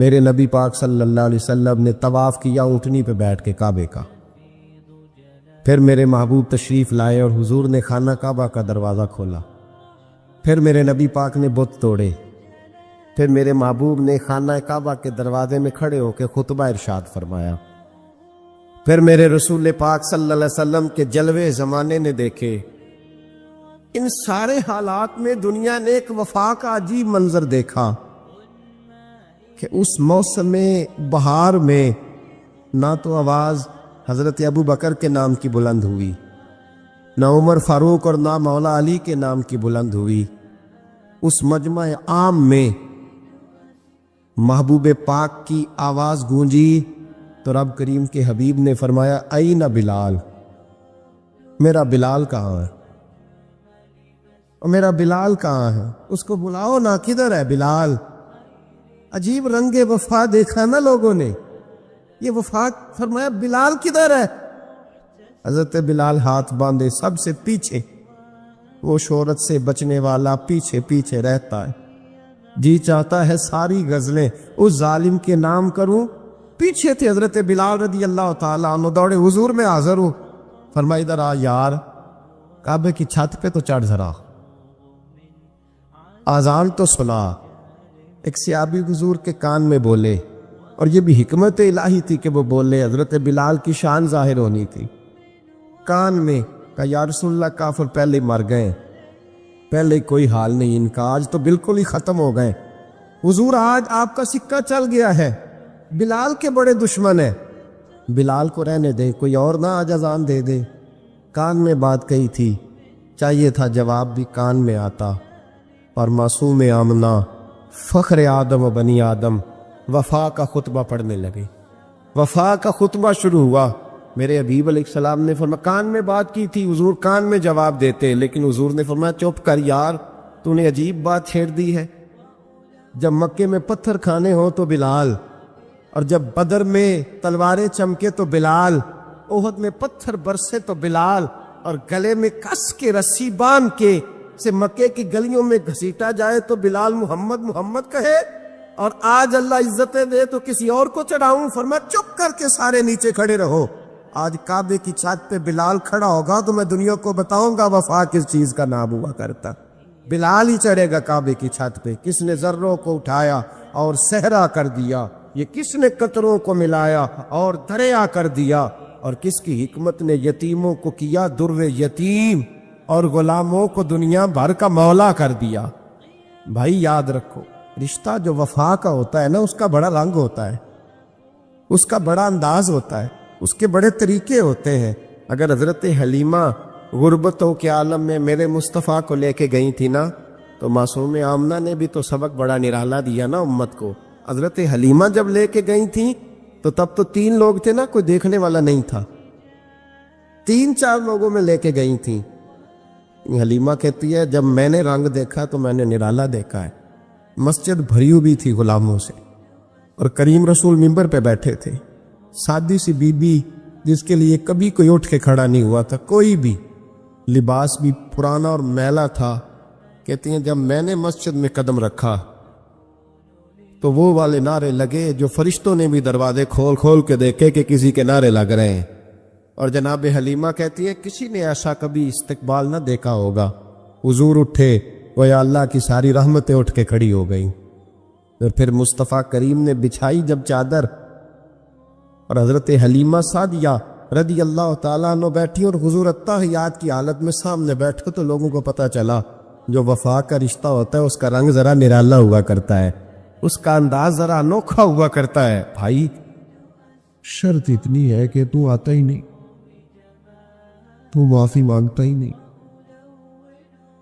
میرے نبی پاک صلی اللہ علیہ وسلم نے طواف کیا اونٹنی پہ بیٹھ کے کعبے کا۔ پھر میرے محبوب تشریف لائے اور حضور نے خانہ کعبہ کا دروازہ کھولا۔ پھر میرے نبی پاک نے بت توڑے۔ پھر میرے محبوب نے خانہ کعبہ کے دروازے میں کھڑے ہو کے خطبہ ارشاد فرمایا۔ پھر میرے رسول پاک صلی اللہ علیہ وسلم کے جلوے زمانے نے دیکھے۔ ان سارے حالات میں دنیا نے ایک وفا کا عجیب منظر دیکھا کہ اس موسم بہار میں نہ تو آواز حضرت ابو بکر کے نام کی بلند ہوئی، نہ عمر فاروق اور نہ مولا علی کے نام کی بلند ہوئی۔ اس مجمع عام میں محبوب پاک کی آواز گونجی تو رب کریم کے حبیب نے فرمایا این بلال، میرا بلال کہاں ہے؟ اور میرا بلال کہاں ہے؟ اس کو بلاؤ نا، کدھر ہے بلال؟ عجیب رنگ وفا دیکھا نا لوگوں نے، یہ وفا فرمایا بلال کدھر ہے؟ حضرت بلال ہاتھ باندھے سب سے پیچھے، وہ شہرت سے بچنے والا پیچھے پیچھے رہتا ہے، جی چاہتا ہے ساری غزلیں اس ظالم کے نام کروں۔ پیچھے تھے حضرت بلال رضی اللہ تعالیٰ عنہ، دوڑے حضور میں حاضر ہوں، فرمایا ادھر آ یار، کعبے کی چھت پہ تو چڑھ ذرا، آذان تو سنا۔ ایک صحابی حضور کے کان میں بولے، اور یہ بھی حکمت الہی تھی کہ وہ بولے، حضرت بلال کی شان ظاہر ہونی تھی۔ کان میں کہا یا رسول اللہ کافر پہلے مر گئے، پہلے کوئی حال نہیں ان کا، آج تو بالکل ہی ختم ہو گئے۔ حضور آج آپ کا سکہ چل گیا ہے، بلال کے بڑے دشمن ہیں، بلال کو رہنے دیں، کوئی اور نہ آج اذان دے دے۔ کان میں بات کہی تھی، چاہیے تھا جواب بھی کان میں آتا، اور معصوم آمنہ فخر آدم و بنی آدم وفا کا خطبہ پڑھنے لگے۔ وفا کا خطبہ شروع ہوا، میرے حبیب علیہ السلام نے فرمایا، کان میں بات کی تھی، حضور کان میں جواب دیتے، لیکن حضور نے فرمایا چپ کر یار، تو نے عجیب بات چھیڑ دی ہے۔ جب مکے میں پتھر کھانے ہوں تو بلال، اور جب بدر میں تلواریں چمکے تو بلال، احد میں پتھر برسے تو بلال، اور گلے میں کس کے رسی باندھ کے سے مکے کی گلیوں میں گھسیٹا جائے تو بلال محمد محمد کہے، اور آج اللہ عزتیں دے تو کسی اور کو چڑھاؤں؟ فرمایا چپ کر کے سارے نیچے کھڑے رہو، آج کعبے کی چھت پہ بلال کھڑا ہوگا تو میں دنیا کو بتاؤں گا وفا کس چیز کا نام ہوا کرتا۔ بلال ہی چڑھے گا کعبے کی چھت پہ۔ کس نے ذروں کو اٹھایا اور صحرا کر دیا، یہ کس نے قطروں کو ملایا اور دریا کر دیا، اور کس کی حکمت نے یتیموں کو کیا در یتیم اور غلاموں کو دنیا بھر کا مولا کر دیا۔ بھائی یاد رکھو، رشتہ جو وفا کا ہوتا ہے نا، اس کا بڑا رنگ ہوتا ہے، اس کا بڑا انداز ہوتا ہے، اس کے بڑے طریقے ہوتے ہیں۔ اگر حضرت حلیمہ غربتوں کے عالم میں میرے مصطفیٰ کو لے کے گئی تھی نا، تو معصوم آمنہ نے بھی تو سبق بڑا نرالا دیا نا امت کو۔ حضرت حلیمہ جب لے کے گئی تھیں تو تب تو 3 لوگ تھے نا، کوئی دیکھنے والا نہیں تھا، 3-4 لوگوں میں لے کے گئی تھیں۔ حلیمہ کہتی ہے جب میں نے رنگ دیکھا تو میں نے نرالا دیکھا ہے، مسجد بھری ہوئی تھی غلاموں سے، اور کریم رسول منبر پہ بیٹھے تھے، سادی سی بی بی جس کے لیے کبھی کوئی اٹھ کے کھڑا نہیں ہوا تھا، کوئی بھی، لباس بھی پرانا اور میلا تھا۔ کہتی ہیں جب میں نے مسجد میں قدم رکھا تو وہ والے نعرے لگے جو فرشتوں نے بھی دروازے کھول کھول کے دیکھے کہ کسی کے نعرے لگ رہے ہیں، اور جناب حلیمہ کہتی ہے کسی نے ایسا کبھی استقبال نہ دیکھا ہوگا۔ حضور اٹھے، وہ یا اللہ کی ساری رحمتیں اٹھ کے کھڑی ہو گئیں، اور پھر مصطفیٰ کریم نے بچھائی جب چادر، اور حضرت حلیمہ سعدیہ رضی اللہ تعالیٰ عنہ بیٹھی، اور حضور التحیات کی حالت میں سامنے بیٹھے، تو لوگوں کو پتہ چلا جو وفا کا رشتہ ہوتا ہے اس کا رنگ ذرا نرالا ہوا کرتا ہے، اس کا انداز ذرا انوکھا ہوا کرتا ہے۔ بھائی شرط اتنی ہے کہ تو آتا ہی نہیں، تو معافی مانگتا ہی نہیں،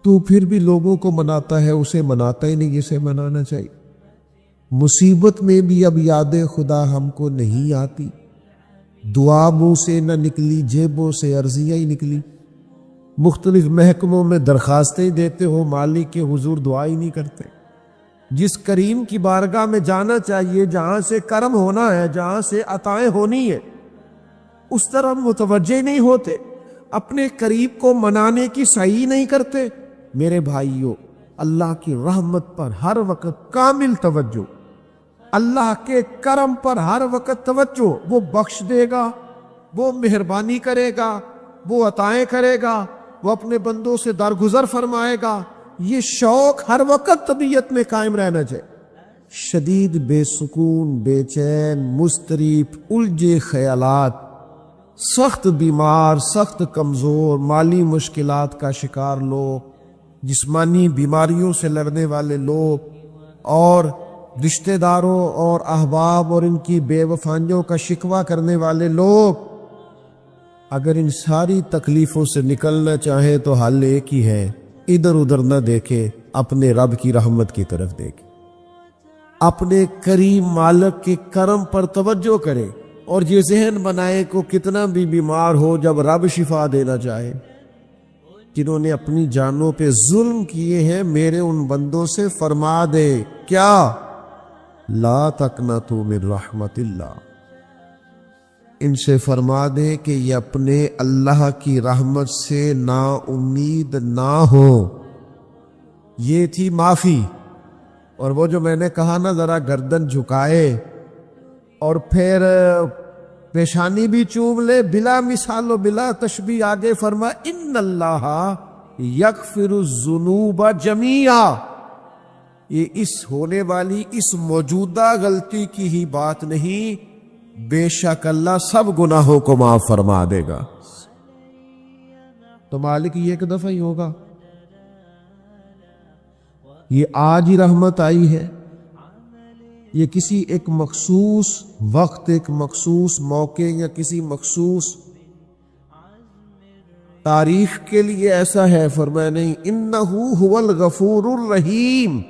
تو پھر بھی لوگوں کو مناتا ہے، اسے مناتا ہی نہیں جسے منانا چاہیے۔ مصیبت میں بھی اب یاد خدا ہم کو نہیں آتی، دعا منہ سے نہ نکلی، جیبوں سے عرضیاں ہی نکلی، مختلف محکموں میں درخواستیں دیتے ہو، مالک کے حضور دعا ہی نہیں کرتے۔ جس کریم کی بارگاہ میں جانا چاہیے، جہاں سے کرم ہونا ہے، جہاں سے عطائیں ہونی ہے، اس طرح متوجہ نہیں ہوتے، اپنے قریب کو منانے کی صحیح نہیں کرتے۔ میرے بھائیوں، اللہ کی رحمت پر ہر وقت کامل توجہ، اللہ کے کرم پر ہر وقت توجہ، وہ بخش دے گا، وہ مہربانی کرے گا، وہ عطائیں کرے گا، وہ اپنے بندوں سے درگزر فرمائے گا، یہ شوق ہر وقت طبیعت میں قائم رہنا چاہیے۔ شدید بے سکون، بے چین، مضطرب، الجھے خیالات، سخت بیمار، سخت کمزور، مالی مشکلات کا شکار لوگ، جسمانی بیماریوں سے لڑنے والے لوگ، اور رشتہ داروں اور احباب اور ان کی بے وفائیوں کا شکوہ کرنے والے لوگ، اگر ان ساری تکلیفوں سے نکلنا چاہے تو حل ایک ہی ہے، ادھر ادھر نہ دیکھے، اپنے رب کی رحمت کی طرف دیکھے، اپنے کریم مالک کے کرم پر توجہ کرے، اور یہ ذہن بنائے کو کتنا بھی بیمار ہو، جب رب شفا دینا چاہے۔ جنہوں نے اپنی جانوں پہ ظلم کیے ہیں، میرے ان بندوں سے فرما دے کیا؟ لا تقنطوا من رحمت اللہ، ان سے فرما دے کہ یہ اپنے اللہ کی رحمت سے نا امید نہ ہو۔ یہ تھی معافی، اور وہ جو میں نے کہا نا ذرا گردن جھکائے اور پھر پیشانی بھی چوم لے، بلا مثال و بلا تشبیہ آگے فرما ان اللہ یغفر الذنوب جمیعا، یہ اس ہونے والی اس موجودہ غلطی کی ہی بات نہیں، بے شک اللہ سب گناہوں کو معاف فرما دے گا۔ تو مالک یہ ایک دفعہ ہی ہوگا، یہ آج ہی رحمت آئی ہے، یہ کسی ایک مخصوص وقت، ایک مخصوص موقع یا کسی مخصوص تاریخ کے لیے ایسا ہے؟ فرمایا نہیں، انہو هو الغفور الرحیم،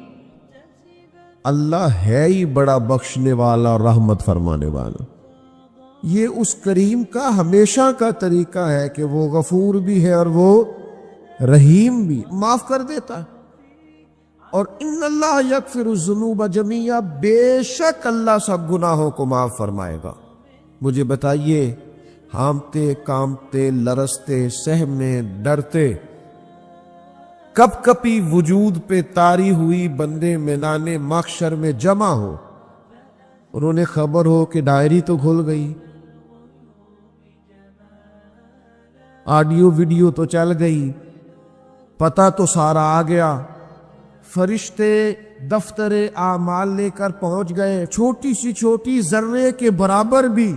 اللہ ہے ہی بڑا بخشنے والا اور رحمت فرمانے والا۔ یہ اس کریم کا ہمیشہ کا طریقہ ہے کہ وہ غفور بھی ہے اور وہ رحیم بھی، معاف کر دیتا ہے۔ اور ان اللہ یغفر الذنوب جمیعا، بے شک اللہ سب گناہوں کو معاف فرمائے گا۔ مجھے بتائیے، ہامتے کامتے لرزتے سہمے ڈرتے کب کپی وجود پہ طاری ہوئی بندے میدان محشر میں جمع ہو، انہوں نے خبر ہو کہ ڈائری تو کھل گئی، آڈیو ویڈیو تو چل گئی، پتہ تو سارا آ گیا، فرشتے دفتر اعمال لے کر پہنچ گئے، چھوٹی سی چھوٹی ذرے کے برابر بھی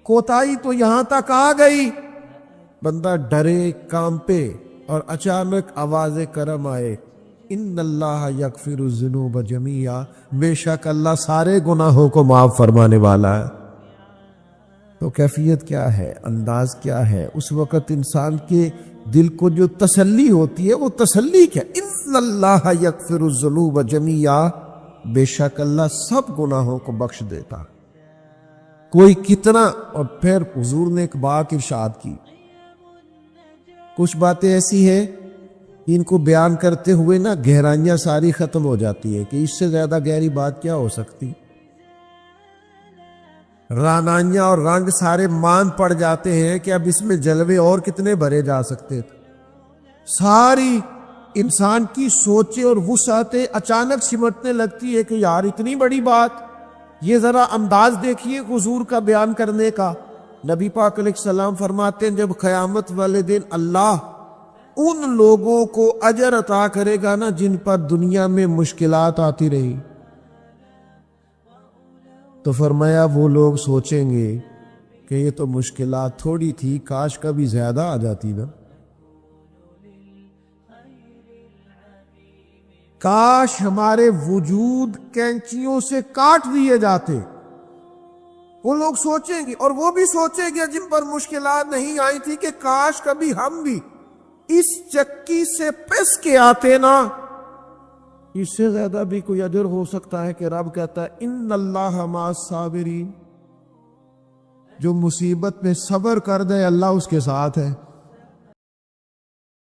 کوتاہی تو یہاں تک آ گئی، بندہ ڈرے کانپے، اور اچانک آواز کرم آئے، ان اللہ یغفر الذنوب جمیعا، بے شک اللہ سارے گناہوں کو معاف فرمانے والا ہے۔ تو کیفیت کیا ہے، انداز کیا ہے؟ اس وقت انسان کے دل کو جو تسلی ہوتی ہے، وہ تسلی کیا؟ ان اللہ یغفر الذنوب جمیعا، بے شک اللہ سب گناہوں کو بخش دیتا، کوئی کتنا۔ اور پھر حضور نے ایک بات ارشاد کی، کچھ باتیں ایسی ہیں ان کو بیان کرتے ہوئے نا گہرائیاں ساری ختم ہو جاتی ہے کہ اس سے زیادہ گہری بات کیا ہو سکتی، رانائیاں اور رنگ سارے مان پڑ جاتے ہیں کہ اب اس میں جلوے اور کتنے بھرے جا سکتے تھے۔ ساری انسان کی سوچیں اور وسعتیں اچانک سمٹنے لگتی ہے کہ یار اتنی بڑی بات، یہ ذرا انداز دیکھیے حضور کا بیان کرنے کا۔ نبی پاک علیہ السلام فرماتے ہیں، جب قیامت والے دن اللہ ان لوگوں کو اجر عطا کرے گا نا جن پر دنیا میں مشکلات آتی رہی، تو فرمایا وہ لوگ سوچیں گے کہ یہ تو مشکلات تھوڑی تھی، کاش کبھی زیادہ آ جاتی نا، کاش ہمارے وجود کینچیوں سے کاٹ دیے جاتے۔ وہ لوگ سوچیں گے، اور وہ بھی سوچیں گے جن پر مشکلات نہیں آئی تھی کہ کاش کبھی ہم بھی اس چکی سے پس کے آتے نا۔ اس سے زیادہ بھی کوئی اجر ہو سکتا ہے کہ رب کہتا ہے ان اللہ مع الصابرین، جو مصیبت میں صبر کر دے اللہ اس کے ساتھ ہے۔